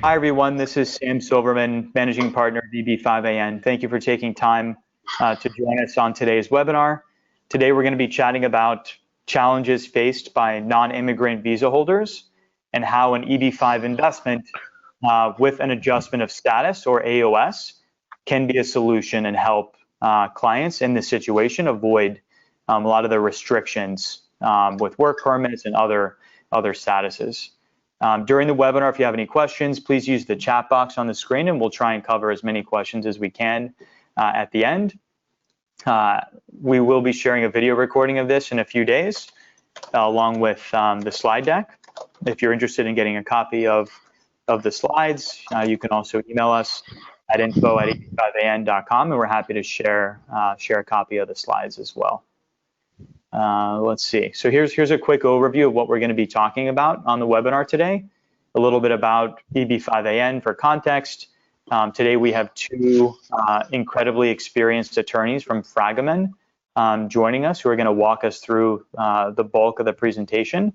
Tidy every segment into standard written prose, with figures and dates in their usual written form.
Hi, everyone. This is Sam Silverman, Managing Partner of EB-5 Thank you for taking time to join us on today's webinar. Today, we're going to be chatting about challenges faced by non-immigrant visa holders and how an EB-5 investment with an adjustment of status, or AOS, can be a solution and help clients in this situation avoid a lot of the restrictions with work permits and other statuses. During the webinar, if you have any questions, please use the chat box on the screen and we'll try and cover as many questions as we can at the end. We will be sharing a video recording of this in a few days, along with the slide deck. If you're interested in getting a copy of the slides, you can also email us at info@eb5an.com and we're happy to share a copy of the slides as well. Let's see. So here's a quick overview of what we're going to be talking about on the webinar today. A little bit about EB-5 for context. Today we have two incredibly experienced attorneys from Fragman joining us who are going to walk us through the bulk of the presentation.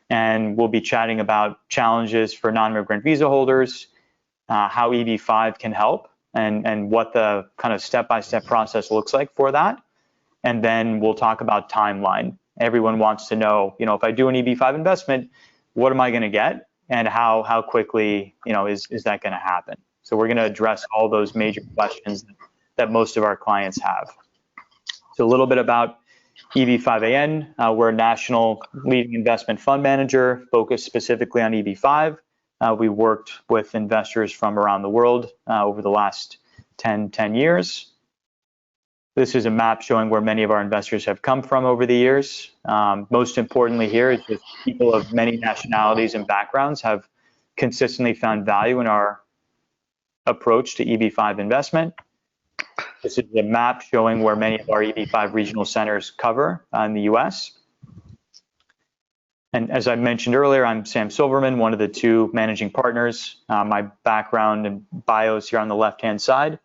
And we'll be chatting about challenges for non-immigrant visa holders, how EB-5 can help, and what the kind of step-by-step process looks like for that. And then we'll talk about timeline. Everyone wants to know, if I do an EB-5 investment, what am I going to get, and how quickly, is that going to happen? So we're going to address all those major questions that most of our clients have. So a little bit about EB-5 we're a national leading investment fund manager focused specifically on EB-5. We worked with investors from around the world over the last 10 years. This is a map showing where many of our investors have come from over the years. Most importantly here is that people of many nationalities and backgrounds have consistently found value in our approach to EB-5 investment. This is a map showing where many of our EB-5 regional centers cover in the US. And as I mentioned earlier, I'm Sam Silverman, one of the two managing partners. My background and bio is here on the left-hand side.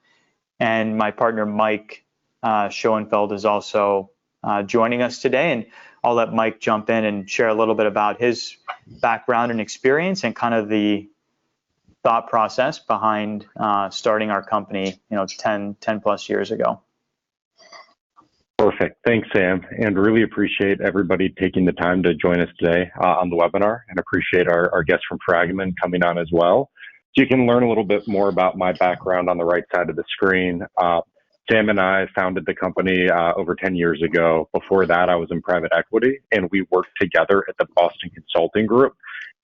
And my partner, Mike Shenfeld, is also joining us today, and I'll let Mike jump in and share a little bit about his background and experience and kind of the thought process behind starting our company, 10 plus years ago. Perfect. Thanks, Sam, and really appreciate everybody taking the time to join us today on the webinar, and appreciate our guests from Fragman coming on as well. So you can learn a little bit more about my background on the right side of the screen. Sam and I founded the company over 10 years ago. Before that, I was in private equity, and we worked together at the Boston Consulting Group.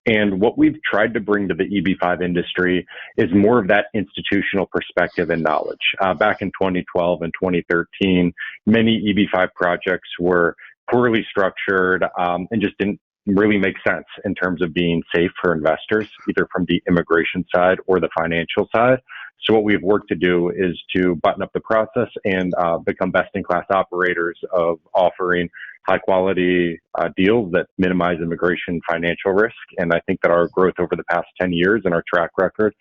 And what we've tried to bring to the EB-5 industry is more of that institutional perspective and knowledge. Back in 2012 and 2013, many EB-5 projects were poorly structured and just didn't really make sense in terms of being safe for investors, either from the immigration side or the financial side. So what we've worked to do is to button up the process and become best-in-class operators of offering high-quality deals that minimize immigration financial risk. And I think that our growth over the past 10 years and our track record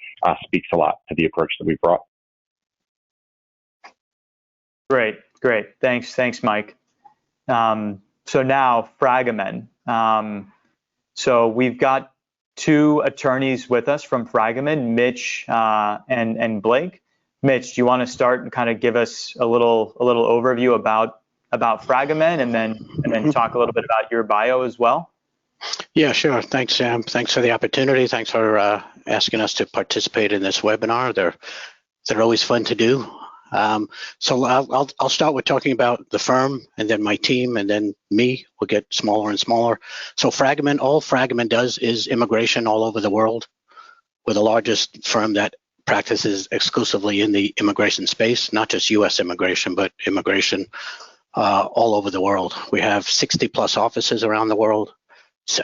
speaks a lot to the approach that we brought. Great. Thanks, Mike. So now, Fragman. So we've got two attorneys with us from Fragman, Mitch and Blake. Mitch, do you want to start and kind of give us a little overview about Fragman, and then talk a little bit about your bio as well? Yeah, sure. Thanks, Sam. Thanks for the opportunity. Thanks for asking us to participate in this webinar. They're always fun to do. So I'll start with talking about the firm, and then my team, and then me. We'll get smaller and smaller. So Fragman, all Fragman does is immigration all over the world. We're the largest firm that practices exclusively in the immigration space, not just U.S. immigration, but immigration all over the world. We have 60 plus offices around the world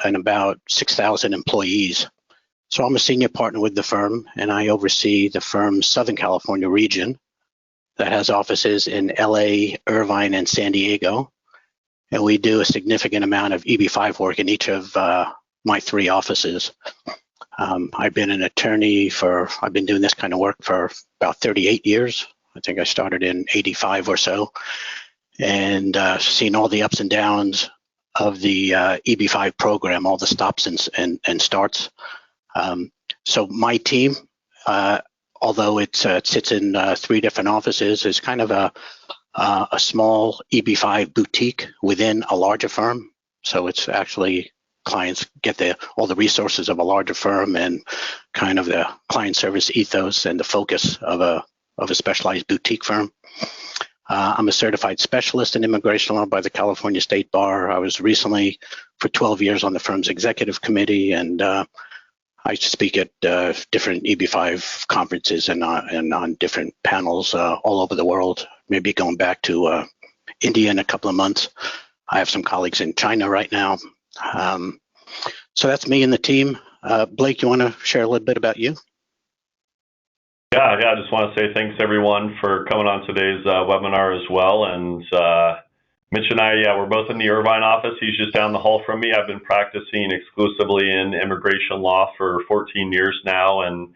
and about 6,000 employees. So I'm a senior partner with the firm, and I oversee the firm's Southern California region that has offices in LA, Irvine, and San Diego. And we do a significant amount of EB-5 work in each of my three offices. I've been an attorney I've been doing this kind of work for about 38 years. I think I started in 85 or so, and seen all the ups and downs of the EB-5 program, all the stops and starts. So my team, although it sits in 3 different offices, is kind of a small EB-5 boutique within a larger firm. So it's actually clients get all the resources of a larger firm and kind of the client service ethos and the focus of a specialized boutique firm. I'm a certified specialist in immigration law by the California State Bar. I was recently for 12 years on the firm's executive committee, and I speak at different EB-5 conferences and on different panels all over the world, maybe going back to India in a couple of months. I have some colleagues in China right now. So that's me and the team. Blake, you want to share a little bit about you? Yeah, I just want to say thanks everyone for coming on today's webinar as well. And Mitch and I, we're both in the Irvine office. He's just down the hall from me. I've been practicing exclusively in immigration law for 14 years now, and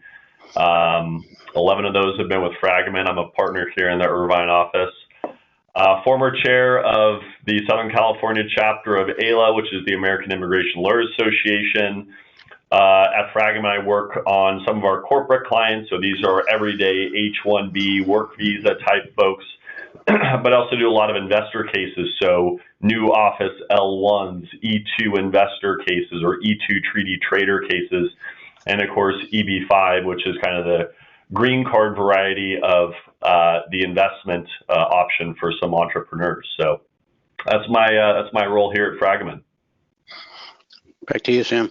11 of those have been with Fragman. I'm a partner here in the Irvine office. Former chair of the Southern California chapter of AILA, which is the American Immigration Lawyers Association. At Fragman, I work on some of our corporate clients, so these are everyday H-1B work visa type folks, but I also do a lot of investor cases, so new office L1s, E2 investor cases, or E2 treaty trader cases, and of course EB-5, which is kind of the green card variety of the investment option for some entrepreneurs. So that's my role here at Fragman. Back to you, Sam.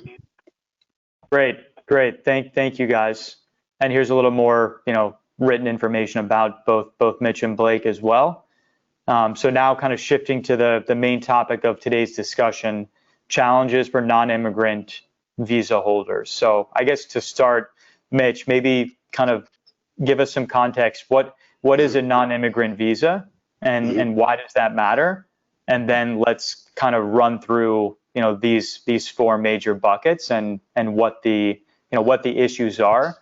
Great. Thank you guys. And here's a little more, written information about both Mitch and Blake as well. So now kind of shifting to the main topic of today's discussion, challenges for non-immigrant visa holders. So I guess to start, Mitch, maybe kind of give us some context. What is a non-immigrant visa and why does that matter? And then let's kind of run through these 4 major buckets and what the issues are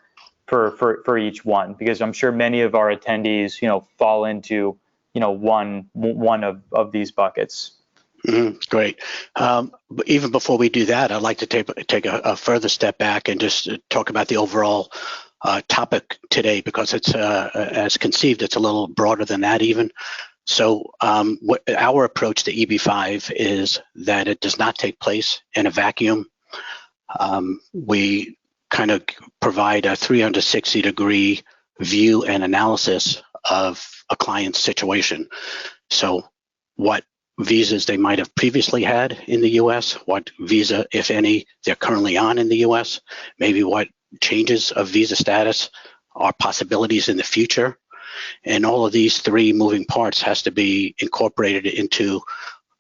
for each one, because I'm sure many of our attendees fall into one of these buckets. Great. But even before we do that, I'd like to take a further step back and just talk about the overall topic today, because it's as conceived, it's a little broader than that even. So our approach to EB-5 is that it does not take place in a vacuum. We kind of provide a 360-degree view and analysis of a client's situation. So what visas they might have previously had in the U.S., what visa, if any, they're currently on in the U.S., maybe what changes of visa status are possibilities in the future. And all of these 3 moving parts has to be incorporated into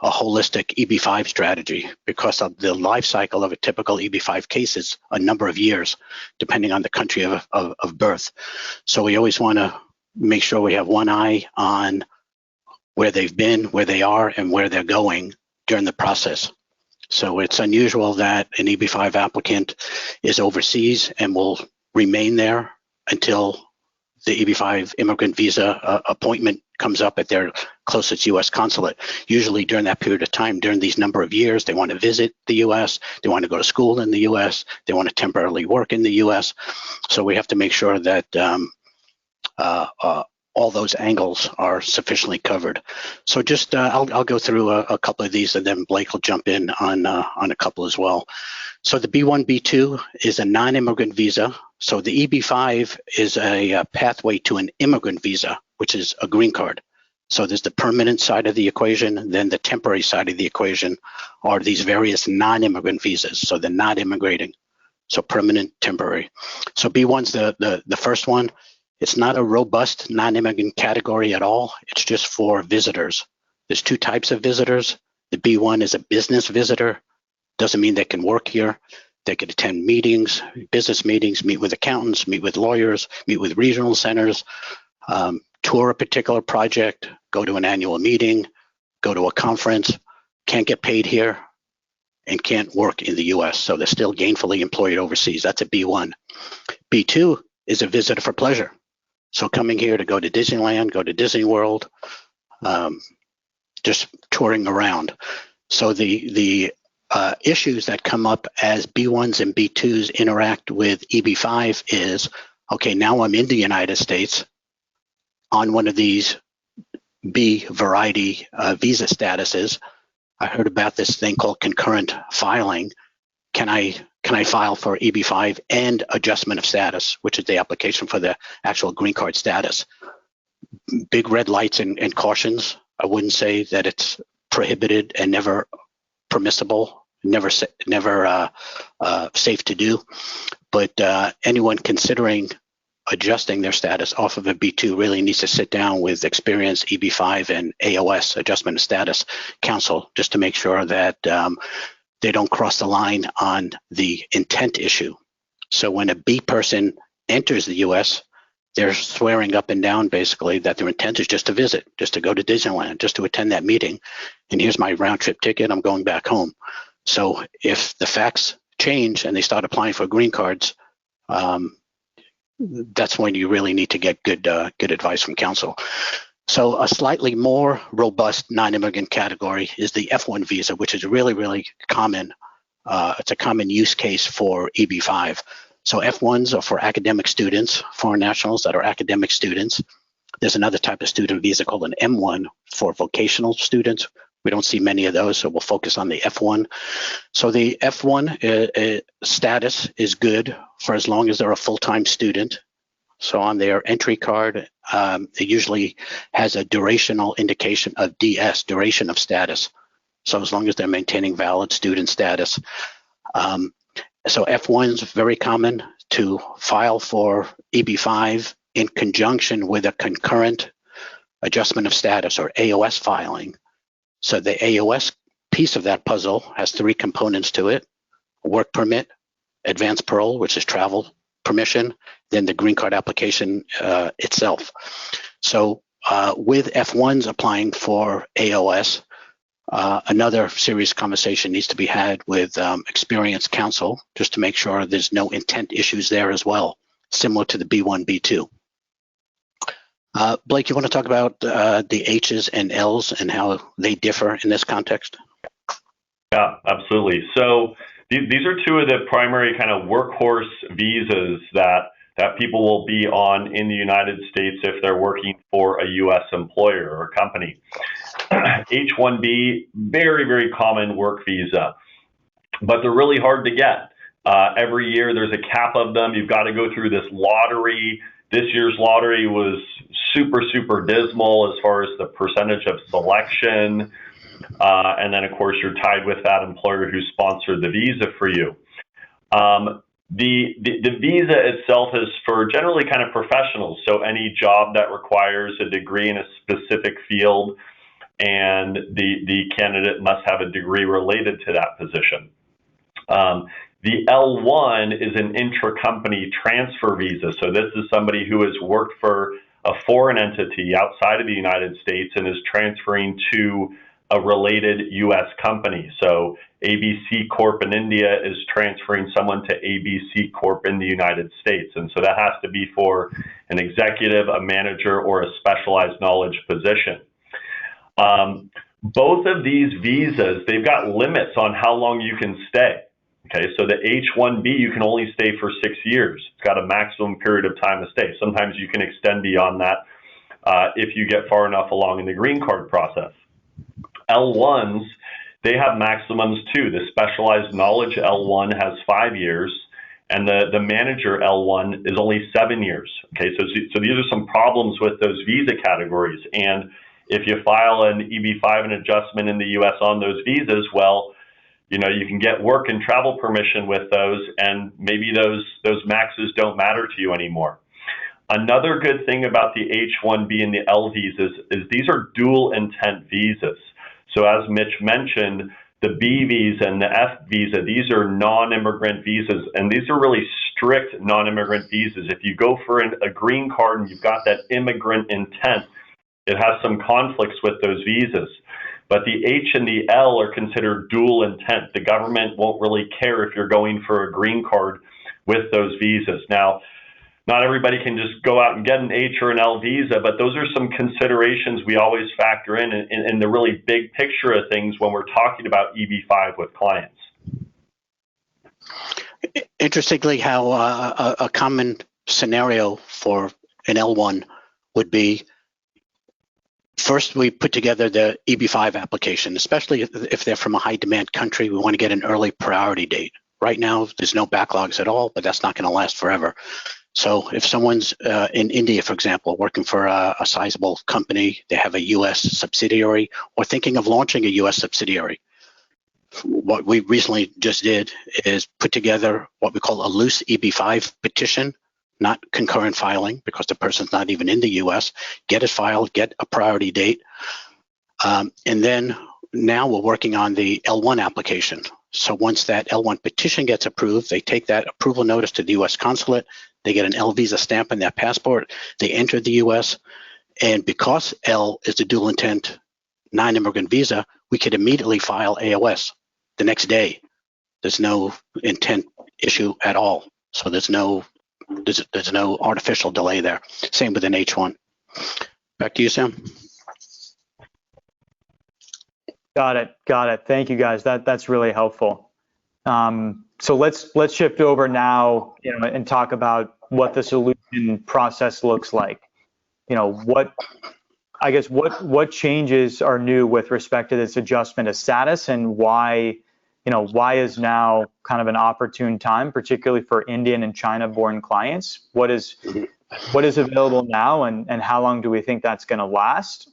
a holistic EB-5 strategy, because of the life cycle of a typical EB-5 case is a number of years, depending on the country of birth. So we always want to make sure we have one eye on where they've been, where they are, and where they're going during the process. So it's unusual that an EB-5 applicant is overseas and will remain there until the EB-5 immigrant visa appointment comes up at their closest U.S. consulate. Usually during that period of time, during these number of years, they want to visit the U.S., they want to go to school in the U.S., they want to temporarily work in the U.S. So we have to make sure that all those angles are sufficiently covered. So just I'll go through a couple of these, and then Blake will jump in on a couple as well. So the B1, B2 is a non-immigrant visa. So the EB-5 is a pathway to an immigrant visa, which is a green card. So there's the permanent side of the equation, then the temporary side of the equation are these various non-immigrant visas. So they're not immigrating. So permanent, temporary. So B1's the first one. It's not a robust non-immigrant category at all. It's just for visitors. There's 2 types of visitors. The B1 is a business visitor. Doesn't mean they can work here. They could attend meetings, business meetings, meet with accountants, meet with lawyers, meet with regional centers, tour a particular project, go to an annual meeting, go to a conference, can't get paid here, and can't work in the US. So they're still gainfully employed overseas. That's a B1. B2 is a visitor for pleasure. So coming here to go to Disneyland, go to Disney World, just touring around. So the issues that come up as B1s and B2s interact with EB-5 is, okay, now I'm in the United States on one of these B variety visa statuses. I heard about this thing called concurrent filing. Can I file for EB-5 and adjustment of status, which is the application for the actual green card status? Big red lights and cautions. I wouldn't say that it's prohibited and never permissible, never safe to do. But anyone considering adjusting their status off of a B2 really needs to sit down with experienced EB-5 and AOS, adjustment of status counsel, just to make sure that they don't cross the line on the intent issue. So when a B person enters the US, they're swearing up and down basically that their intent is just to visit, just to go to Disneyland, just to attend that meeting. And here's my round trip ticket, I'm going back home. So if the facts change and they start applying for green cards, that's when you really need to get good advice from counsel. So a slightly more robust non-immigrant category is the F1 visa, which is really, really common. It's a common use case for EB-5. So F1s are for academic students, foreign nationals that are academic students. There's another type of student visa called an M1 for vocational students. We don't see many of those, so we'll focus on the F1. So the F1 status is good for as long as they're a full-time student. So on their entry card, it usually has a durational indication of DS, duration of status. So as long as they're maintaining valid student status. So F1 is very common to file for EB-5 in conjunction with a concurrent adjustment of status or AOS filing. So the AOS piece of that puzzle has three components to it: work permit, advance parole, which is travel permission, then the green card application itself. So with F1s applying for AOS, another serious conversation needs to be had with experienced counsel just to make sure there's no intent issues there as well, similar to the B1, B2. Blake, you want to talk about the H's and L's and how they differ in this context? Yeah, absolutely. So these are two of the primary kind of workhorse visas that people will be on in the United States if they're working for a U.S. employer or company. H-1B, very, very common work visa, but they're really hard to get. Every year there's a cap of them. You've got to go through this lottery. This year's lottery was super, super dismal as far as the percentage of selection. And then, of course, you're tied with that employer who sponsored the visa for you. The visa itself is for generally kind of professionals, so any job that requires a degree in a specific field, and the candidate must have a degree related to that position. The L1 is an intra-company transfer visa, so this is somebody who has worked for a foreign entity outside of the United States and is transferring to a related U.S. company. So ABC Corp in India is transferring someone to ABC Corp in the United States. And so that has to be for an executive, a manager, or a specialized knowledge position. Both of these visas, they've got limits on how long you can stay. Okay, so the H-1B, you can only stay for 6 years. It's got a maximum period of time to stay. Sometimes you can extend beyond that if you get far enough along in the green card process. L1s, they have maximums too. The specialized knowledge L1 has 5 years, and the manager L1 is only 7 years. Okay, so these are some problems with those visa categories. And if you file an EB-5 and adjustment in the U.S. on those visas, well, you know, you can get work and travel permission with those, and maybe those maxes don't matter to you anymore. Another good thing about the H-1B and the L visas is these are dual intent visas. So as Mitch mentioned, the B visa and the F visa, these are non-immigrant visas, and these are really strict non-immigrant visas. If you go for a green card and you've got that immigrant intent, it has some conflicts with those visas. But the H and the L are considered dual intent. The government won't really care if you're going for a green card with those visas. Now, not everybody can just go out and get an H or an L visa, but those are some considerations we always factor in the really big picture of things when we're talking about EB-5 with clients. Interestingly, how a common scenario for an L1 would be, first we put together the EB-5 application, especially if they're from a high demand country. We want to get an early priority date. Right now, there's no backlogs at all, but that's not going to last forever. So if someone's in India, for example, working for a sizable company, they have a US subsidiary or thinking of launching a US subsidiary, what we recently just did is put together what we call a loose EB-5 petition, not concurrent filing because the person's not even in the US, get it filed, get a priority date. And then now we're working on the L1 application. So once that L1 petition gets approved, they take that approval notice to the US consulate, they get an L visa stamp in their passport, they enter the US, and because L is the dual intent non-immigrant visa, we could immediately file AOS the next day. There's no intent issue at all. So there's no artificial delay there. Same with an H1. Back to you, Sam. Got it. Thank you, guys. That's really helpful. So let's shift over now, and talk about what the solution process looks like. What changes are new with respect to this adjustment of status, and why is now kind of an opportune time, particularly for Indian and China-born clients? What is available now, and how long do we think that's going to last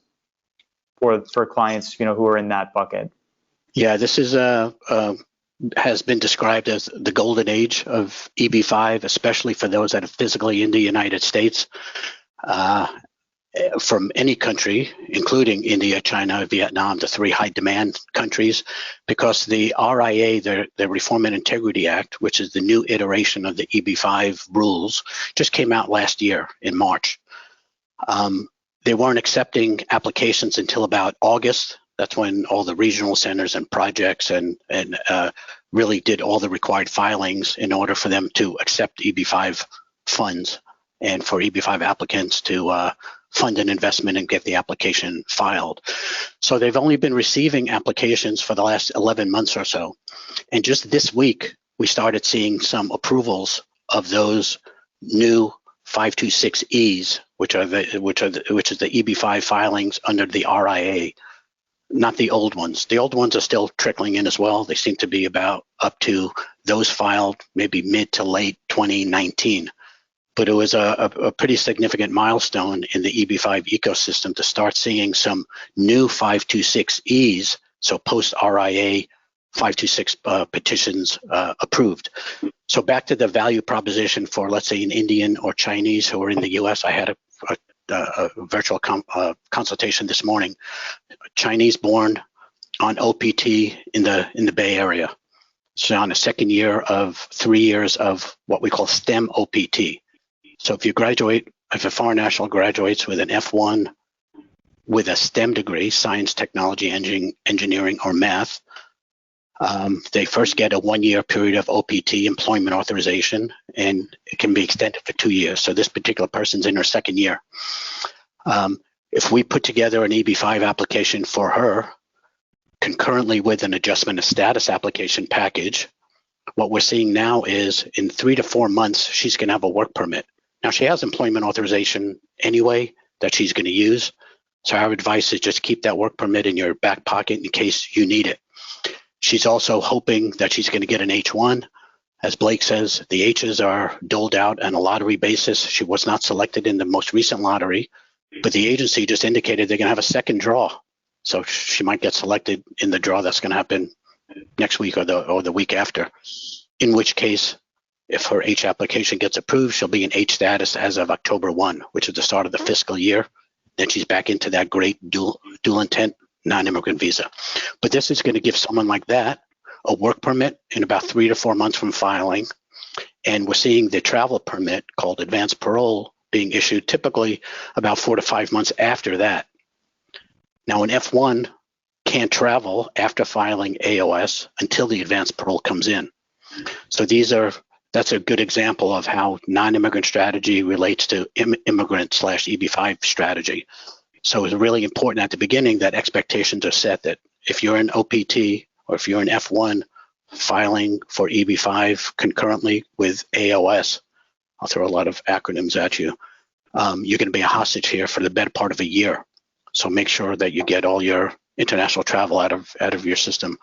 for clients who are in that bucket? Yeah, this is has been described as the golden age of EB-5, especially for those that are physically in the United States. From any country, including India, China, Vietnam, the three high demand countries, because the RAIA, the Reform and Integrity Act, which is the new iteration of the EB-5 rules, just came out last year in March. They weren't accepting applications until about August. That's when all the regional centers and projects and really did all the required filings in order for them to accept EB-5 funds and for EB-5 applicants to fund an investment and get the application filed. So they've only been receiving applications for the last 11 months or so. And just this week, we started seeing some approvals of those new 526Es, which is the EB-5 filings under the RIA, not the old ones. The old ones are still trickling in as well. They seem to be about up to those filed maybe mid to late 2019. But it was a pretty significant milestone in the EB-5 ecosystem to start seeing some new 526Es, so post-RIA 526 petitions approved. So back to the value proposition for, let's say, an Indian or Chinese who are in the US. I had a virtual consultation this morning. Chinese born on OPT in the Bay Area. So on a second year of 3 years of what we call STEM OPT. So if a foreign national graduates with an F1 with a STEM degree, science, technology, engineering, or math, they first get a 1 year period of OPT, employment authorization, and it can be extended for 2 years. So this particular person's in her second year. If we put together an EB-5 application for her, concurrently with an adjustment of status application package, what we're seeing now is in 3 to 4 months, she's going to have a work permit. Now, she has employment authorization anyway that she's going to use. So our advice is just keep that work permit in your back pocket in case you need it. She's also hoping that she's going to get an H1. As Blake says, the H's are doled out on a lottery basis. She was not selected in the most recent lottery, but the agency just indicated they're going to have a second draw. So she might get selected in the draw that's going to happen next week or the week after, in which case, if her H application gets approved, she'll be in H status as of October 1, which is the start of the fiscal year. Then she's back into that great dual intent non-immigrant visa. But this is going to give someone like that a work permit in about 3 to 4 months from filing. And we're seeing the travel permit called advanced parole being issued typically about 4 to 5 months after that. Now, an F1 can't travel after filing AOS until the advanced parole comes in. So that's a good example of how non-immigrant strategy relates to immigrant/EB-5 strategy. So it's really important at the beginning that expectations are set that if you're an OPT or if you're an F1 filing for EB-5 concurrently with AOS, I'll throw a lot of acronyms at you, you're going to be a hostage here for the better part of a year. So make sure that you get all your international travel out of your system.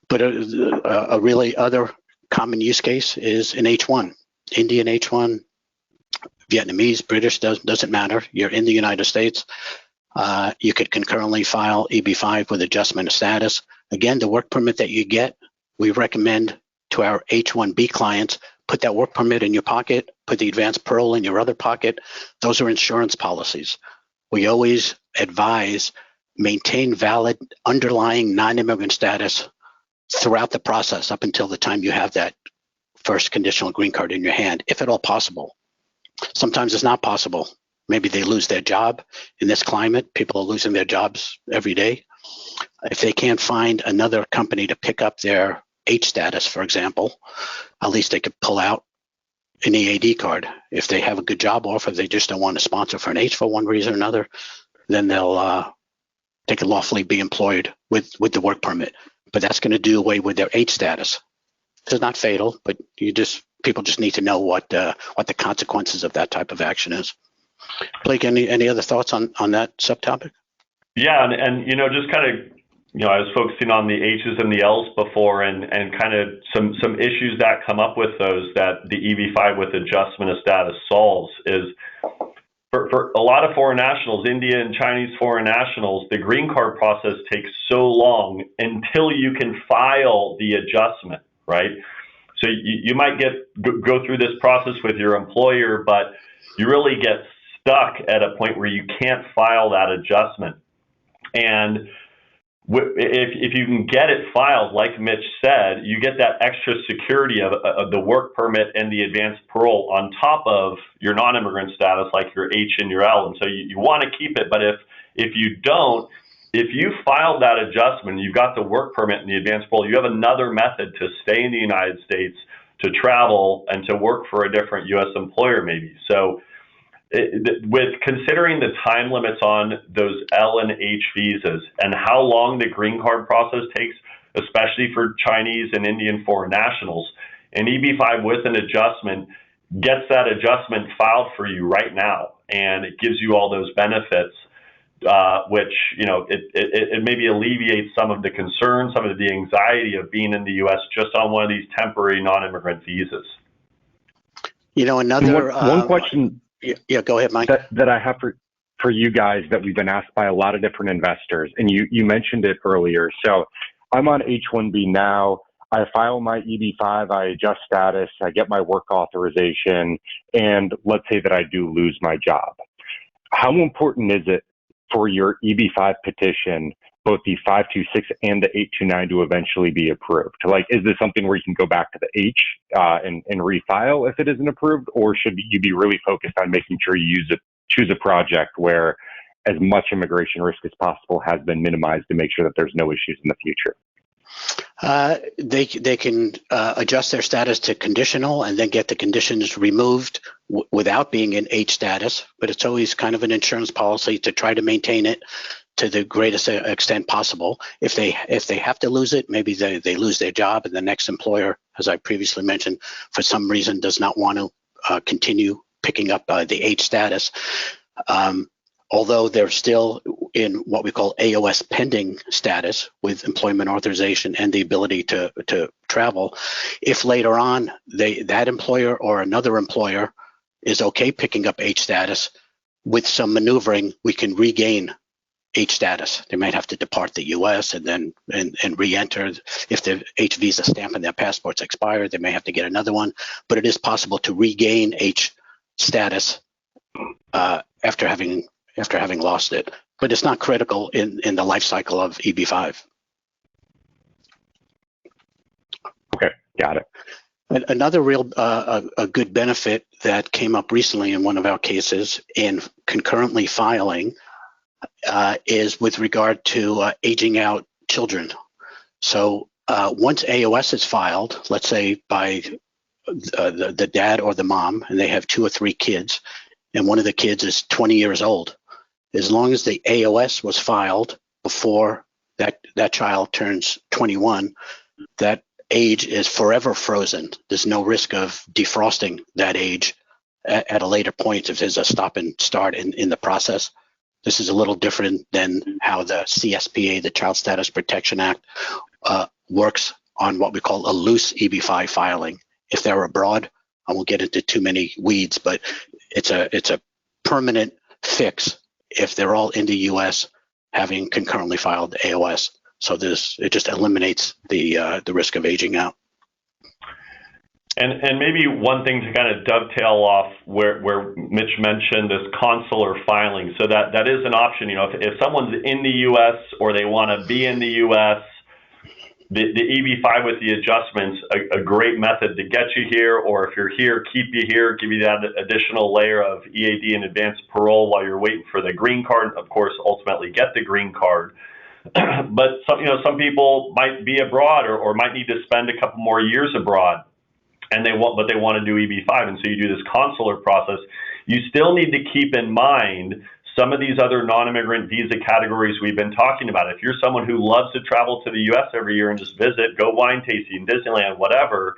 But a really other common use case is an H1, Indian H1, Vietnamese, British, doesn't matter. You're in the United States. You could concurrently file EB-5 with adjustment of status. Again, the work permit that you get, we recommend to our H-1B clients, put that work permit in your pocket, put the advanced parole in your other pocket. Those are insurance policies. We always advise maintain valid underlying non-immigrant status throughout the process up until the time you have that first conditional green card in your hand, if at all possible. Sometimes it's not possible. Maybe they lose their job. In this climate, people are losing their jobs every day. If they can't find another company to pick up their H status, for example, at least they could pull out an EAD card. If they have a good job offer, they just don't want to sponsor for an H for one reason or another, then they could lawfully be employed with the work permit. But that's going to do away with their H status. It's not fatal, but people just need to know what the consequences of that type of action is. Blake, any other thoughts on that subtopic? Yeah, and just kind of, I was focusing on the H's and the L's before, and kind of some issues that come up with those that the EB-5 with adjustment of status solves is for a lot of foreign nationals, Indian and Chinese foreign nationals, the green card process takes so long until you can file the adjustment, right? So you might go through this process with your employer, but you really get stuck at a point where you can't file that adjustment. And if you can get it filed, like Mitch said, you get that extra security of the work permit and the advanced parole on top of your non-immigrant status, like your H and your L. And so you want to keep it, but if you don't, if you filed that adjustment, you've got the work permit and the advanced parole, you have another method to stay in the United States, to travel, and to work for a different U.S. employer maybe. So with considering the time limits on those L and H visas and how long the green card process takes, especially for Chinese and Indian foreign nationals, an EB-5 with an adjustment gets that adjustment filed for you right now, and it gives you all those benefits, which, it maybe alleviates some of the concerns, some of the anxiety of being in the U.S. just on one of these temporary non-immigrant visas. Another one question. Yeah, go ahead, Mike. That I have for you guys that we've been asked by a lot of different investors, and you mentioned it earlier. So I'm on H-1B now. I file my EB-5, I adjust status, I get my work authorization, and let's say that I do lose my job. How important is it for your EB-5 petition, both the 526 and the 829, to eventually be approved? Like, is this something where you can go back to the H and refile if it isn't approved, or should you be really focused on making sure you choose a project where as much immigration risk as possible has been minimized to make sure that there's no issues in the future? They can adjust their status to conditional and then get the conditions removed without being in H status, but it's always kind of an insurance policy to try to maintain it to the greatest extent possible. If they have to lose it, maybe they lose their job and the next employer, as I previously mentioned, for some reason does not want to continue picking up the H status. Although they're still in what we call AOS pending status with employment authorization and the ability to travel, if later on that employer or another employer is okay picking up H status, with some maneuvering, we can regain H status. They might have to depart the U.S. and then re-enter. If the H visa stamp in their passport's expired, they may have to get another one. But it is possible to regain H status after having lost it. But it's not critical in the life cycle of EB-5. Okay, got it. Another real a good benefit that came up recently in one of our cases in concurrently filing is with regard to aging out children. So once AOS is filed, let's say by the dad or the mom, and they have 2 or 3 kids, and one of the kids is 20 years old, as long as the AOS was filed before that child turns 21, that age is forever frozen. There's no risk of defrosting that age at a later point if there's a stop and start in the process. This is a little different than how the CSPA, the Child Status Protection Act, works on what we call a loose EB-5 filing. If they're abroad, I won't get into too many weeds, but it's a permanent fix if they're all in the U.S. having concurrently filed AOS. So it just eliminates the risk of aging out. And maybe one thing to kind of dovetail off where Mitch mentioned this consular filing. So that is an option. You know, if someone's in the U.S. or they want to be in the U.S., the EB-5 with the adjustments, a great method to get you here, or if you're here, keep you here, give you that additional layer of EAD and advanced parole while you're waiting for the green card. Of course, ultimately get the green card. But some people might be abroad or might need to spend a couple more years abroad, and they want to do EB-5, and so you do this consular process. You still need to keep in mind some of these other non-immigrant visa categories we've been talking about. If you're someone who loves to travel to the U.S. every year and just visit, go wine tasting, Disneyland, whatever,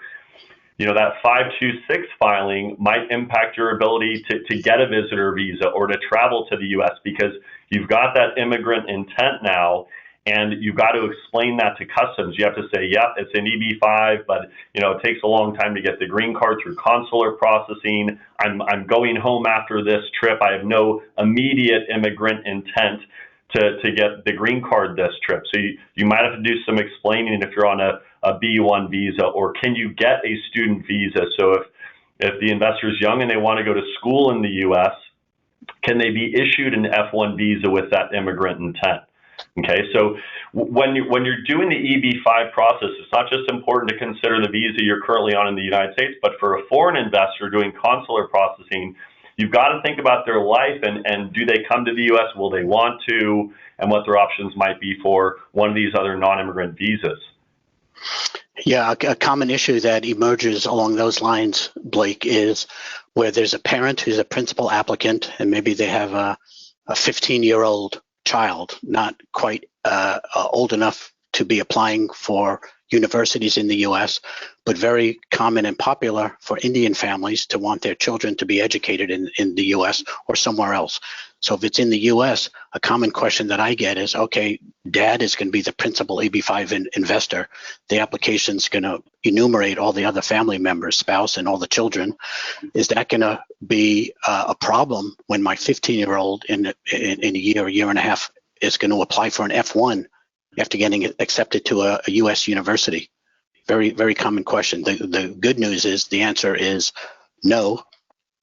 that 526 filing might impact your ability to get a visitor visa or to travel to the U.S. because you've got that immigrant intent now, and you've got to explain that to customs. You have to say, yep, it's an EB-5, but it takes a long time to get the green card through consular processing. I'm going home after this trip. I have no immediate immigrant intent to get the green card this trip. So you might have to do some explaining if you're on a B1 visa, or can you get a student visa? So if the investor's young and they want to go to school in the U.S., can they be issued an F1 visa with that immigrant intent? Okay, so when you're doing the EB-5 process, it's not just important to consider the visa you're currently on in the United States, but for a foreign investor doing consular processing, you've got to think about their life and do they come to the U.S., will they want to, and what their options might be for one of these other non-immigrant visas. Yeah, a common issue that emerges along those lines, Blake, is where there's a parent who's a principal applicant, and maybe they have a 15-year-old child, not quite old enough to be applying for universities in the U.S., but very common and popular for Indian families to want their children to be educated in the U.S. or somewhere else. So if it's in the U.S., a common question that I get is, okay, dad is going to be the principal EB-5 investor. The application's going to enumerate all the other family members, spouse, and all the children. Is that going to be a problem when my 15-year-old in a year and a half is going to apply for an F1 after getting accepted to a U.S. university? Very, very common question. The good news is the answer is no.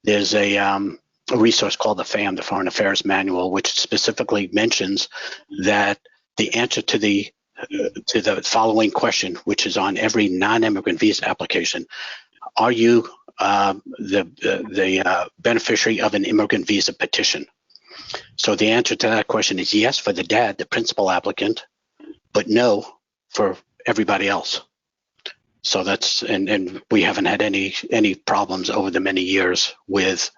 There's a resource called the FAM, the Foreign Affairs Manual, which specifically mentions that the answer to the following question, which is on every non-immigrant visa application: are you the beneficiary of an immigrant visa petition? So the answer to that question is yes for the dad, the principal applicant, but no for everybody else. So that's, and we haven't had any problems over the many years with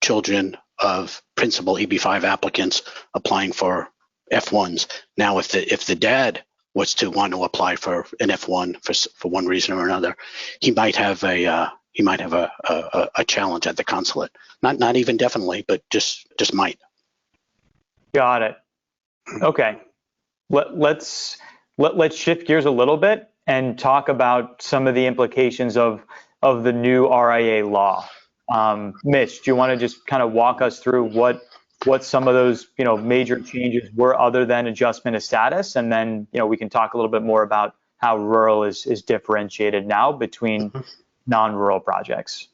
children of principal EB-5 applicants applying for F1s. Now, if the dad was to want to apply for an F1 for one reason or another, he might have a challenge at the consulate. Not even definitely, but just might. Got it. Okay. Let's shift gears a little bit and talk about some of the implications of the new RAIA law. Mitch, do you want to just kind of walk us through what some of those major changes were other than adjustment of status, and then we can talk a little bit more about how rural is differentiated now between non-rural projects.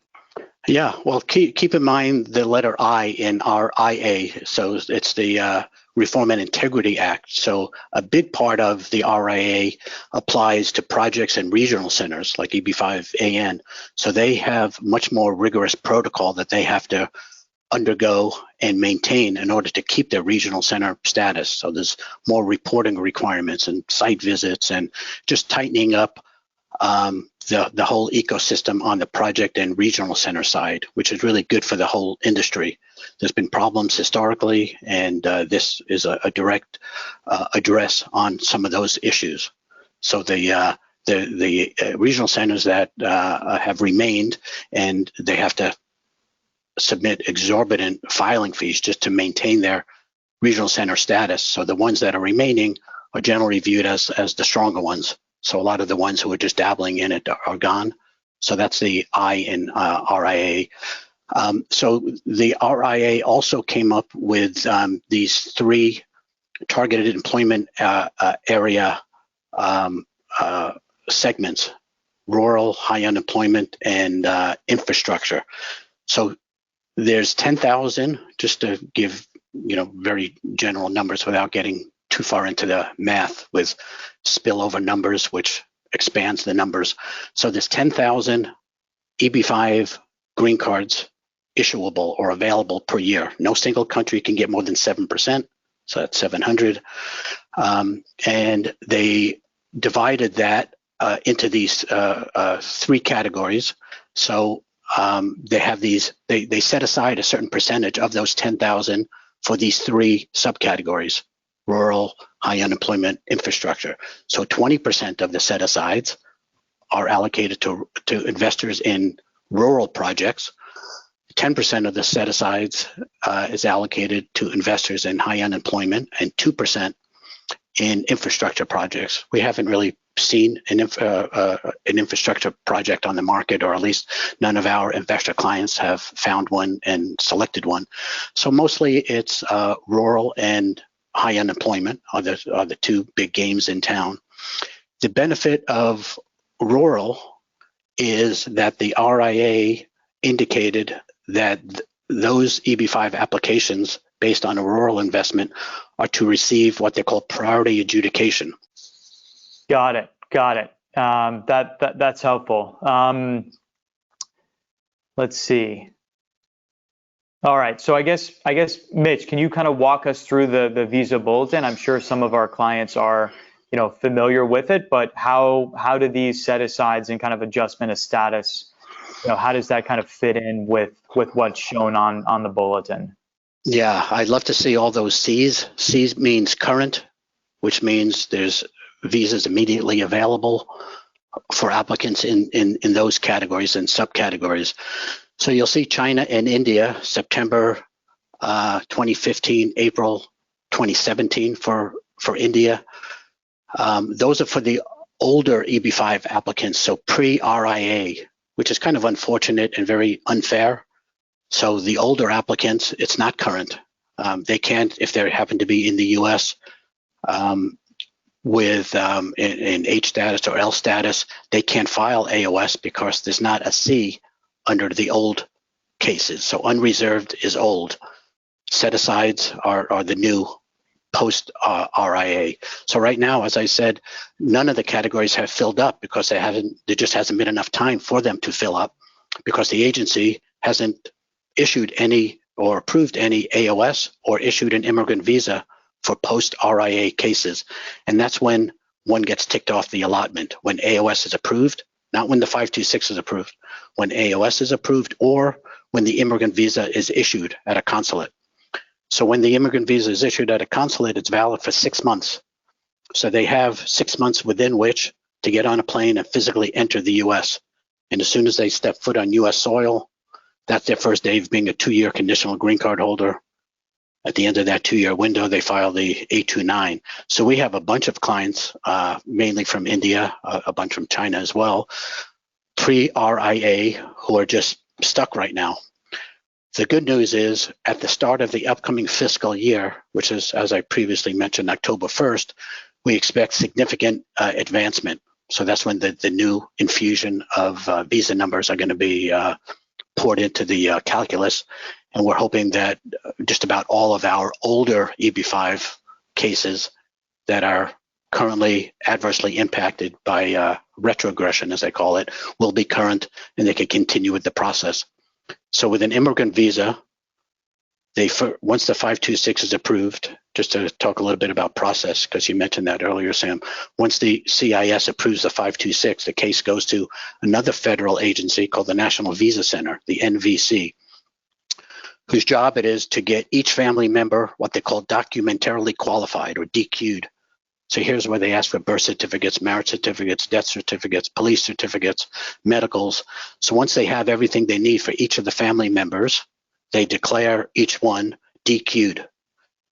Yeah, well, keep in mind the letter I in RAIA. So it's the Reform and Integrity Act. So a big part of the RAIA applies to projects and regional centers like EB-5AN. So they have much more rigorous protocol that they have to undergo and maintain in order to keep their regional center status. So there's more reporting requirements and site visits and just tightening up the whole ecosystem on the project and regional center side, which is really good for the whole industry. There's been problems historically, and this is a direct address on some of those issues. So the the regional centers that have remained, and they have to submit exorbitant filing fees just to maintain their regional center status. So the ones that are remaining are generally viewed as the stronger ones. So a lot of the ones who are just dabbling in it are gone. So that's the I in RIA. So the RIA also came up with these 3 targeted employment area segments: rural, high unemployment, and infrastructure. So there's 10,000, just to give very general numbers without getting too far into the math with spillover numbers, which expands the numbers. So there's 10,000 EB-5 green cards issuable or available per year. No single country can get more than 7%, so that's 700. And they divided that into these 3 categories. So they have these, they set aside a certain percentage of those 10,000 for these 3 subcategories: rural, high unemployment, infrastructure. So 20% of the set-asides are allocated to investors in rural projects. 10% of the set-asides is allocated to investors in high unemployment, and 2% in infrastructure projects. We haven't really seen an infrastructure project on the market, or at least none of our investor clients have found one and selected one. So mostly it's rural and high unemployment are the 2 big games in town. The benefit of rural is that the RIA indicated that those EB-5 applications based on a rural investment are to receive what they call priority adjudication. Got it. That's helpful. Let's see. All right. So I guess Mitch, can you kind of walk us through the visa bulletin? I'm sure some of our clients are familiar with it, but how do these set-asides and kind of adjustment of status, how does that kind of fit in with what's shown on the bulletin? Yeah, I'd love to see all those C's. C's means current, which means there's visas immediately available for applicants in those categories and subcategories. So you'll see China and India, September 2015, April 2017 for India. Those are for the older EB-5 applicants, so pre-RIA, which is kind of unfortunate and very unfair. So the older applicants, it's not current. They can't, if they happen to be in the US with in H status or L status, they can't file AOS because there's not a C under the old cases. So unreserved is old. Set-asides are the new post RIA. So right now, as I said, none of the categories have filled up because there just hasn't been enough time for them to fill up, because the agency hasn't issued any or approved any AOS or issued an immigrant visa for post RIA cases. And that's when one gets ticked off the allotment, when AOS is approved, not when the 526 is approved, when AOS is approved, or when the immigrant visa is issued at a consulate. So when the immigrant visa is issued at a consulate, it's valid for 6 months. So they have 6 months within which to get on a plane and physically enter the US. And as soon as they step foot on US soil, that's their first day of being a 2-year conditional green card holder. At the end of that 2-year window, they file the 829. So we have a bunch of clients, mainly from India, a bunch from China as well, pre-RIA, who are just stuck right now. The good news is at the start of the upcoming fiscal year, which is, as I previously mentioned, October 1st, we expect significant advancement. So that's when the new infusion of visa numbers are going to be poured into the calculus. And we're hoping that just about all of our older EB-5 cases that are currently adversely impacted by retrogression, as I call it, will be current, and they can continue with the process. So with an immigrant visa, once the 526 is approved, just to talk a little bit about process, because you mentioned that earlier, Sam, once the CIS approves the 526, the case goes to another federal agency called the National Visa Center, the NVC, whose job it is to get each family member what they call documentarily qualified, or DQ'd, So here's where they ask for birth certificates, marriage certificates, death certificates, police certificates, medicals. So once they have everything they need for each of the family members, they declare each one DQ'd.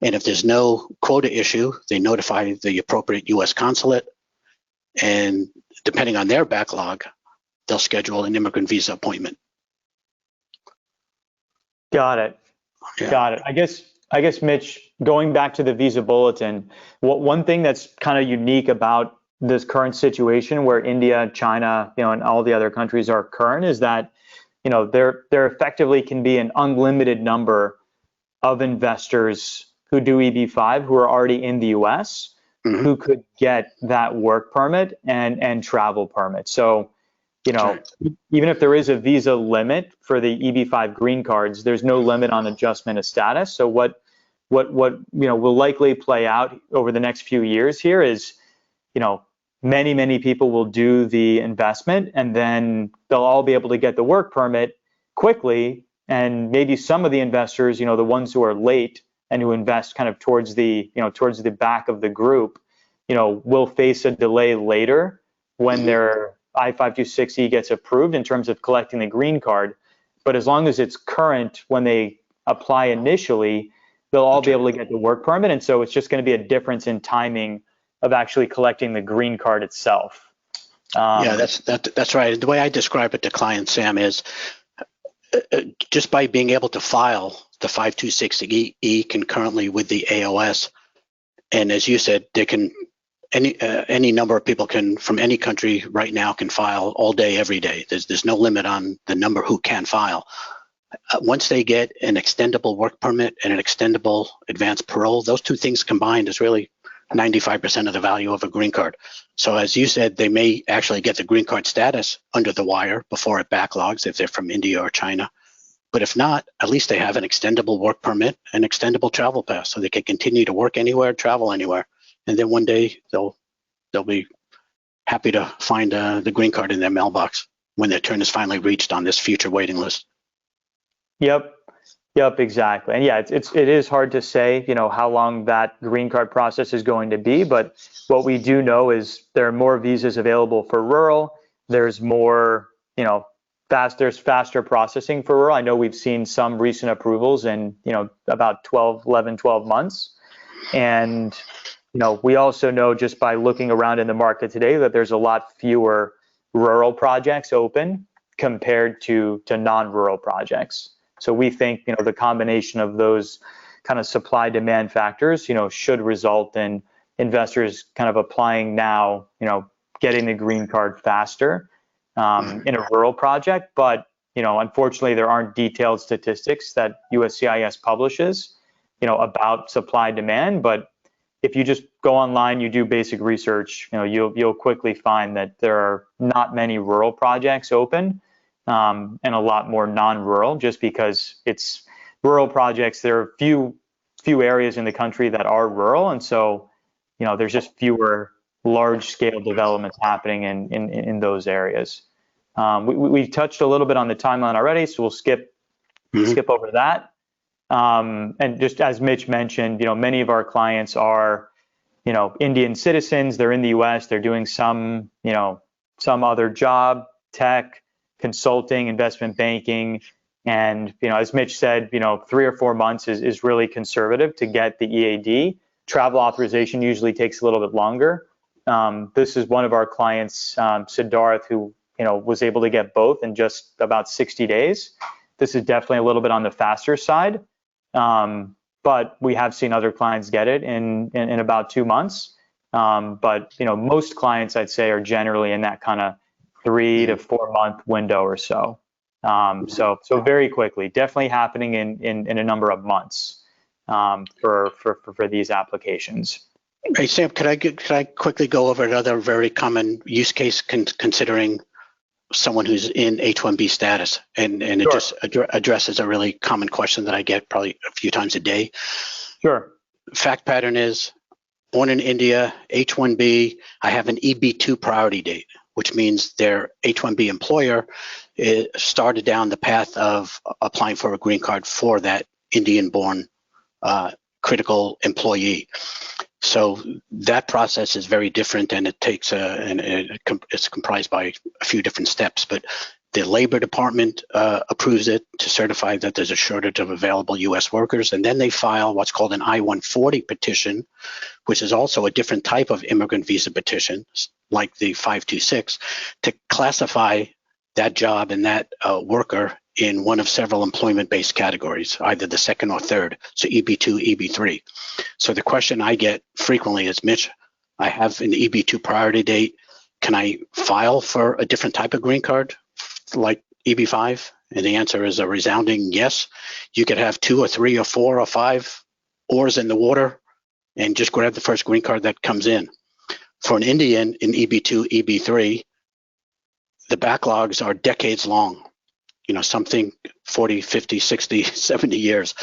And if there's no quota issue, they notify the appropriate U.S. consulate, and depending on their backlog, they'll schedule an immigrant visa appointment. Got it. Yeah. Got it. I guess, Mitch, going back to the visa bulletin, one thing that's kind of unique about this current situation where India, China, and all the other countries are current is that, there effectively can be an unlimited number of investors who do EB-5 who are already in the U.S. who could get that work permit and travel permit. So, even if there is a visa limit for the EB-5 green cards, there's no limit on adjustment of status. So what will likely play out over the next few years here is, many people will do the investment and then they'll all be able to get the work permit quickly. And maybe some of the investors, the ones who are late and who invest kind of towards the back of the group, will face a delay later when their I-526E gets approved in terms of collecting the green card. But as long as it's current when they apply initially, they'll all be able to get the work permit. And so it's just going to be a difference in timing of actually collecting the green card itself. Yeah, that's right. The way I describe it to clients, Sam, is just by being able to file the 526E concurrently with the AOS, and as you said, they can any number of people can from any country right now can file all day, every day. There's no limit on the number who can file. Once they get an extendable work permit and an extendable advanced parole, those two things combined is really 95% of the value of a green card. So as you said, they may actually get the green card status under the wire before it backlogs if they're from India or China. But if not, at least they have an extendable work permit and extendable travel pass, so they can continue to work anywhere, travel anywhere. And then one day they'll be happy to find the green card in their mailbox when their turn is finally reached on this future waiting list. Yep, exactly. And yeah, it is hard to say, how long that green card process is going to be. But what we do know is there are more visas available for rural. There's more, there's faster processing for rural. I know we've seen some recent approvals in, about 12 months. And, we also know just by looking around in the market today that there's a lot fewer rural projects open compared to non-rural projects. So we think, the combination of those kind of supply demand factors, should result in investors kind of applying now, getting the green card faster in a rural project. But, unfortunately, there aren't detailed statistics that USCIS publishes, about supply demand. But if you just go online, you do basic research, you'll quickly find that there are not many rural projects open. And a lot more non-rural, just because it's rural projects. There are few areas in the country that are rural, and so there's just fewer large-scale developments happening in those areas. We touched a little bit on the timeline already, so we'll skip over that. And just as Mitch mentioned, many of our clients are Indian citizens. They're in the U.S. They're doing some other job, tech, consulting, investment banking, and as Mitch said, 3 or 4 months is really conservative to get the EAD. Travel authorization usually takes a little bit longer. This is one of our clients, Siddharth, who was able to get both in just about 60 days. This is definitely a little bit on the faster side, but we have seen other clients get it in about 2 months. But most clients, I'd say, are generally in that kind of 3 to 4 month window or so. So very quickly, definitely happening in a number of months for these applications. Hey Sam, could I quickly go over another very common use case considering someone who's in H-1B status, and it Sure. just addresses a really common question that I get probably a few times a day. Sure. Fact pattern is born in India, H-1B. I have an EB-2 priority date, which means their H-1B employer started down the path of applying for a green card for that Indian-born critical employee. So that process is very different, and it takes it's comprised by a few different steps. But the Labor Department approves it to certify that there's a shortage of available U.S. workers, and then they file what's called an I-140 petition, which is also a different type of immigrant visa petition, like the 526, to classify that job and that worker in one of several employment-based categories, either the second or third, so EB2, EB3. So the question I get frequently is, Mitch, I have an EB2 priority date. Can I file for a different type of green card, like EB-5? And the answer is a resounding yes. You could have 2 or 3 or 4 or 5 oars in the water and just grab the first green card that comes in. For an Indian in EB2, EB3, the backlogs are decades long, something 40, 50, 60, 70 years.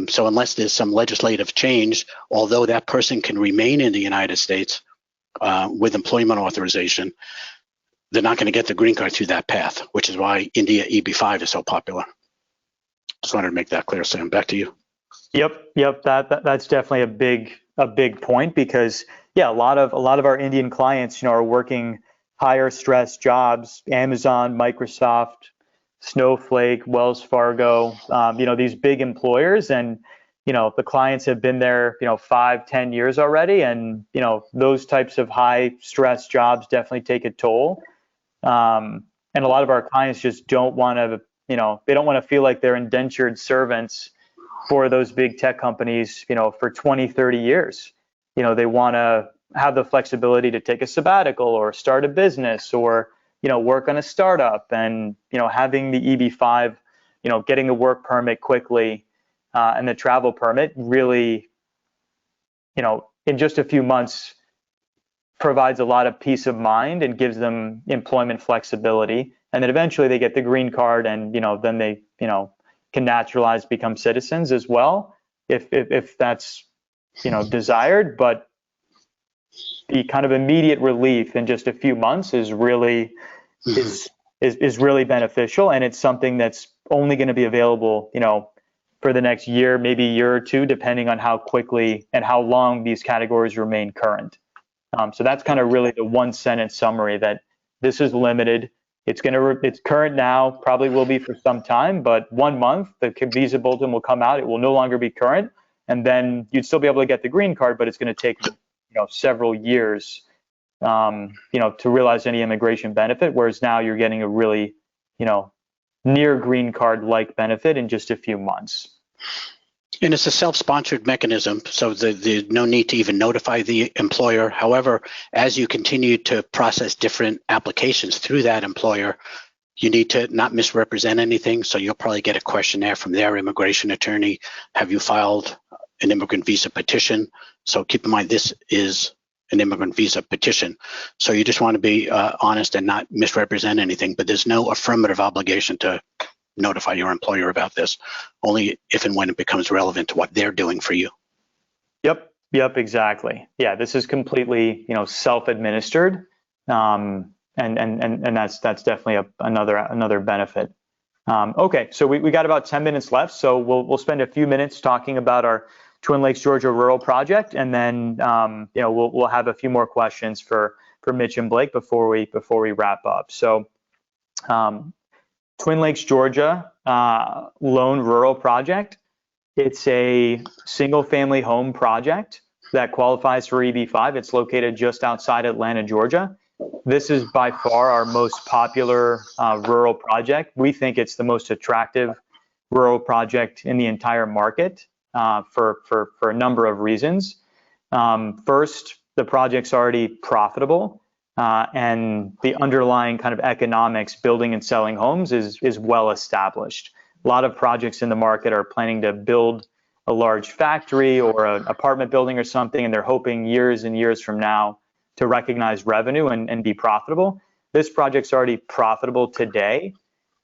So unless there's some legislative change, although that person can remain in the United States with employment authorization, they're not going to get the green card through that path, which is why India EB-5 is so popular. Just wanted to make that clear, Sam. Back to you. Yep. That's definitely a big point, because a lot of our Indian clients, are working higher stress jobs. Amazon, Microsoft, Snowflake, Wells Fargo, these big employers, and the clients have been there 5-10 years already, and those types of high stress jobs definitely take a toll. And a lot of our clients just don't want to, they don't want to feel like they're indentured servants for those big tech companies, for 20-30 years. They want to have the flexibility to take a sabbatical or start a business or work on a startup, and having the EB-5, getting a work permit quickly and the travel permit really, in just a few months, provides a lot of peace of mind and gives them employment flexibility. And then eventually they get the green card, and then they can naturalize, become citizens as well, if that's desired. But the kind of immediate relief in just a few months is really is really beneficial, and it's something that's only going to be available for the next year, maybe a year or two, depending on how quickly and how long these categories remain current. So that's kind of really the one sentence summary, that this is limited. It's current now, probably will be for some time, but 1 month the visa bulletin will come out. It will no longer be current, and then you'd still be able to get the green card, but it's going to take several years to realize any immigration benefit, whereas now you're getting a really near green card like benefit in just a few months. And it's a self-sponsored mechanism, so there's no need to even notify the employer. However, as you continue to process different applications through that employer, you need to not misrepresent anything. So you'll probably get a questionnaire from their immigration attorney. Have you filed an immigrant visa petition? So keep in mind, this is an immigrant visa petition. So you just want to be honest and not misrepresent anything, but there's no affirmative obligation to notify your employer about this, only if and when it becomes relevant to what they're doing for you. Yep, exactly. Yeah, this is completely, self-administered, and that's definitely another benefit. Okay, so we got about 10 minutes left, so we'll spend a few minutes talking about our Twin Lakes, Georgia rural project, and then we'll have a few more questions for Mitch and Blake before we wrap up. So. Twin Lakes, Georgia Lone Rural Project. It's a single-family home project that qualifies for EB-5. It's located just outside Atlanta, Georgia. This is by far our most popular rural project. We think it's the most attractive rural project in the entire market for a number of reasons. First, the project's already profitable. And the underlying kind of economics, building and selling homes, is well established. A lot of projects in the market are planning to build a large factory or an apartment building or something, and they're hoping years and years from now to recognize revenue and be profitable. This project's already profitable today.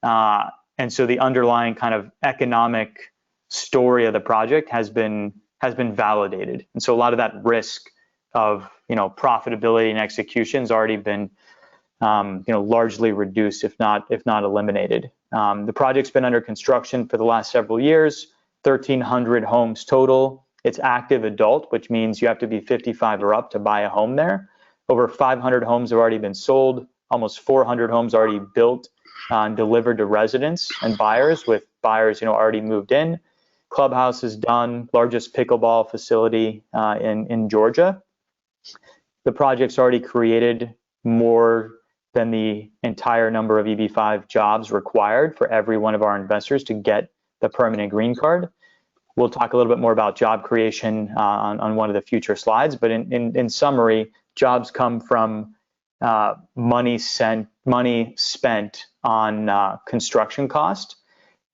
And so the underlying kind of economic story of the project has been validated. And so a lot of that risk of profitability and execution has already been largely reduced, if not eliminated. The project's been under construction for the last several years, 1,300 homes total. It's active adult, which means you have to be 55 or up to buy a home there. Over 500 homes have already been sold, almost 400 homes already built and delivered to residents and buyers, with buyers already moved in. Clubhouse is done, largest pickleball facility in Georgia. The project's already created more than the entire number of EB-5 jobs required for every one of our investors to get the permanent green card. We'll talk a little bit more about job creation on one of the future slides, but in summary, jobs come from money spent on construction cost,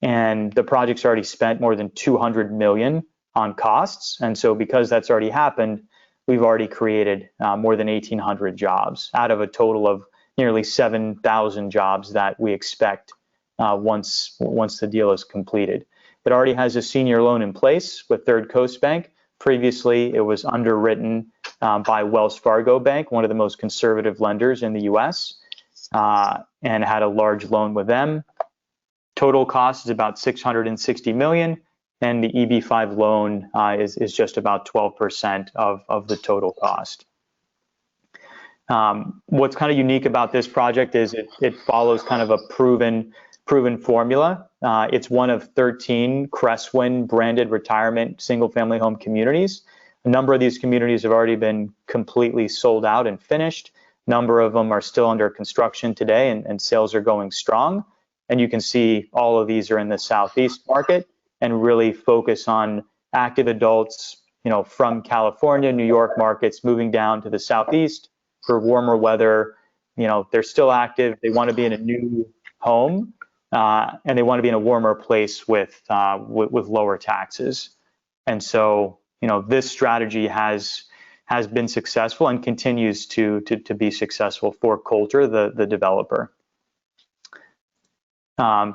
and the project's already spent more than $200 million on costs. And so because that's already happened, we've already created more than 1,800 jobs out of a total of nearly 7,000 jobs that we expect once the deal is completed. It already has a senior loan in place with Third Coast Bank. Previously, it was underwritten by Wells Fargo Bank, one of the most conservative lenders in the US, and had a large loan with them. Total cost is about $660 million, and the EB-5 loan is just about 12% of the total cost. What's kind of unique about this project is it follows kind of a proven formula. It's one of 13 Crestwind branded retirement single-family home communities. A number of these communities have already been completely sold out and finished. A number of them are still under construction today, and sales are going strong. And you can see all of these are in the Southeast market and really focus on active adults, from California, New York markets, moving down to the Southeast for warmer weather. They're still active. They want to be in a new home, and they want to be in a warmer place with lower taxes. And so, this strategy has been successful and continues to be successful for Coulter, the developer.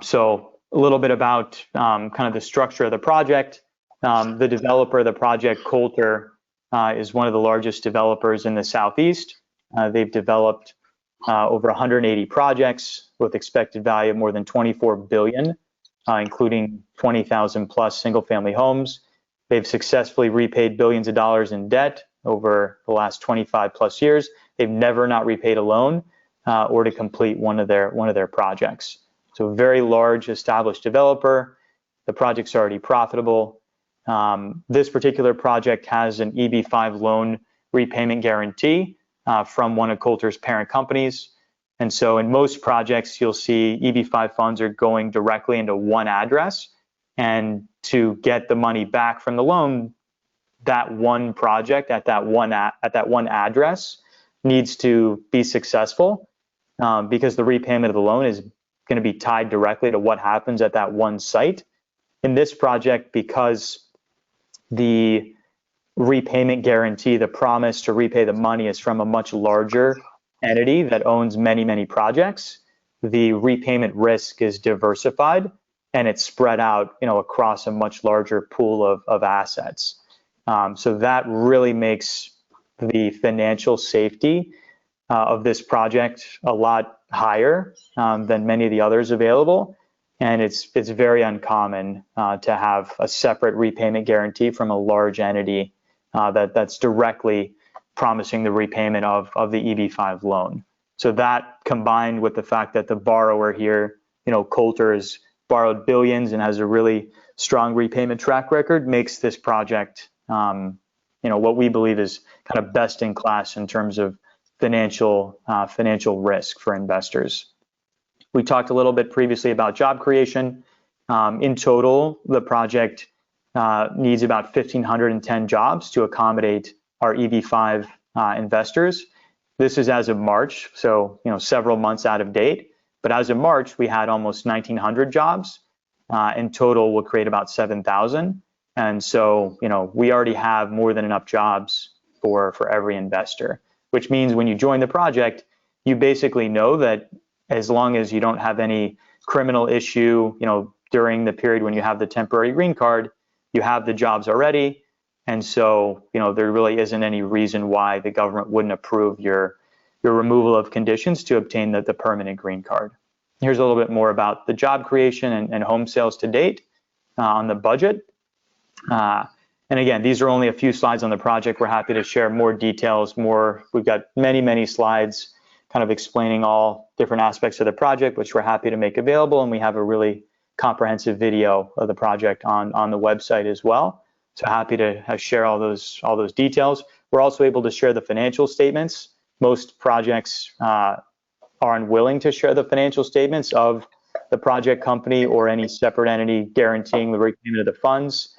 So a little bit about kind of the structure of the project. The developer of the project, Coulter, is one of the largest developers in the Southeast. They've developed over 180 projects with expected value of more than $24 billion, including 20,000 plus single-family homes. They've successfully repaid billions of dollars in debt over the last 25 plus years. They've never not repaid a loan or to complete one of their projects. So a very large established developer. The project's already profitable. This particular project has an EB-5 loan repayment guarantee from one of Coulter's parent companies. And so in most projects, you'll see EB-5 funds are going directly into one address. And to get the money back from the loan, that one project at that one address needs to be successful because the repayment of the loan is going to be tied directly to what happens at that one site. In this project, because the repayment guarantee, the promise to repay the money, is from a much larger entity that owns many, many projects, the repayment risk is diversified and it's spread out, across a much larger pool of assets. So that really makes the financial safety of this project a lot higher than many of the others available. And it's very uncommon to have a separate repayment guarantee from a large entity that's directly promising the repayment of the EB-5 loan. So that, combined with the fact that the borrower here, Coulter, has borrowed billions and has a really strong repayment track record, makes this project, what we believe is kind of best in class in terms of financial risk for investors. We talked a little bit previously about job creation. In total, the project needs about 1,510 jobs to accommodate our EB-5 investors. This is as of March, so several months out of date. But as of March, we had almost 1,900 jobs. In total, we'll create about 7,000. And so, we already have more than enough jobs for every investor, which means when you join the project, you basically know that as long as you don't have any criminal issue, during the period when you have the temporary green card, you have the jobs already. And so, there really isn't any reason why the government wouldn't approve your removal of conditions to obtain the permanent green card. Here's a little bit more about the job creation and home sales to date on the budget. And again, these are only a few slides on the project. We're happy to share more details, we've got many slides kind of explaining all different aspects of the project, which we're happy to make available. And we have a really comprehensive video of the project on the website as well. So happy to share all those details. We're also able to share the financial statements. Most projects are unwilling to share the financial statements of the project company or any separate entity guaranteeing the repayment of the funds.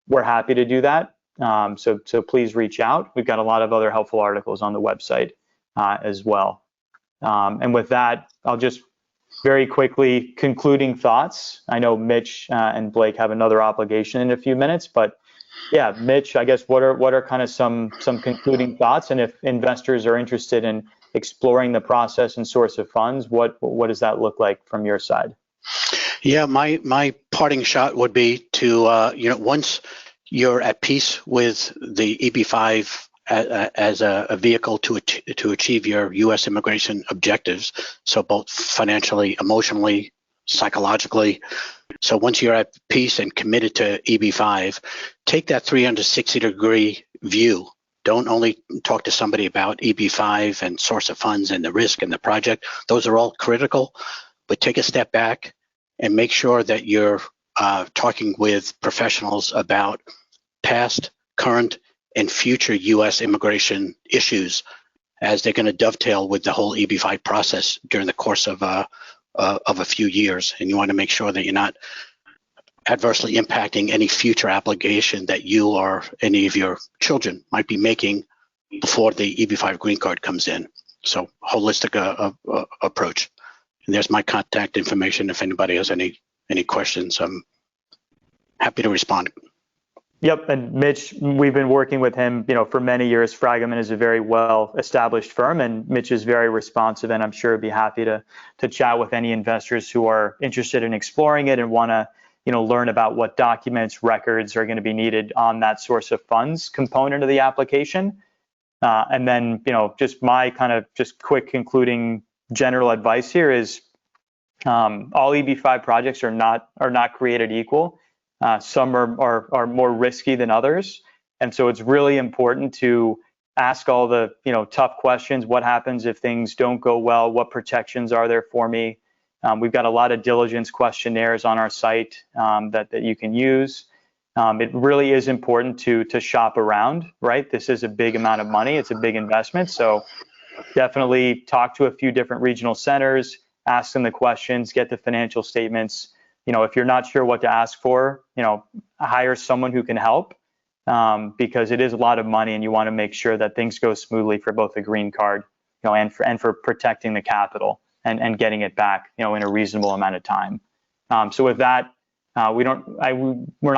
We're happy to do that. So please reach out. We've got a lot of other helpful articles on the website as well. And with that, I'll just very quickly concluding thoughts. I know Mitch and Blake have another obligation in a few minutes, but yeah, Mitch, I guess what are kind of some concluding thoughts? And if investors are interested in exploring the process and source of funds, what does that look like from your side? Yeah, my parting shot would be to once you're at peace with the EB-5 as a vehicle to achieve your U.S. immigration objectives, so both financially, emotionally, psychologically. So once you're at peace and committed to EB-5, take that 360-degree view. Don't only talk to somebody about EB-5 and source of funds and the risk and the project. Those are all critical, but take a step back and make sure that you're talking with professionals about past, current, and future U.S. immigration issues, as they're going to dovetail with the whole EB-5 process during the course of a few years. And you want to make sure that you're not adversely impacting any future application that you or any of your children might be making before the EB-5 green card comes in. So holistic approach. And there's my contact information. If anybody has any questions, I'm happy to respond. Yep, and Mitch, we've been working with him, for many years. Fragman is a very well-established firm, and Mitch is very responsive, and I'm sure he'd be happy to chat with any investors who are interested in exploring it and want to, learn about what documents, records are going to be needed on that source of funds component of the application. And then, just my kind of just quick concluding general advice here is all EB-5 projects are not created equal. Some are more risky than others. And so it's really important to ask all the tough questions. What happens if things don't go well? What protections are there for me? We've got a lot of diligence questionnaires on our site that you can use. It really is important to shop around, right? This is a big amount of money. It's a big investment. So definitely talk to a few different regional centers, ask them the questions, get the financial statements. If you're not sure what to ask for, hire someone who can help because it is a lot of money and you want to make sure that things go smoothly for both the green card, and for protecting the capital and getting it back, in a reasonable amount of time. So with that, we're not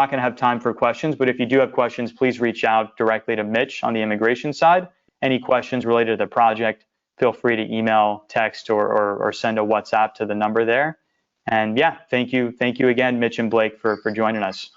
going to have time for questions, but if you do have questions, please reach out directly to Mitch on the immigration side. Any questions related to the project, feel free to email, text, or send a WhatsApp to the number there. And yeah, thank you again, Mitch and Blake, for joining us.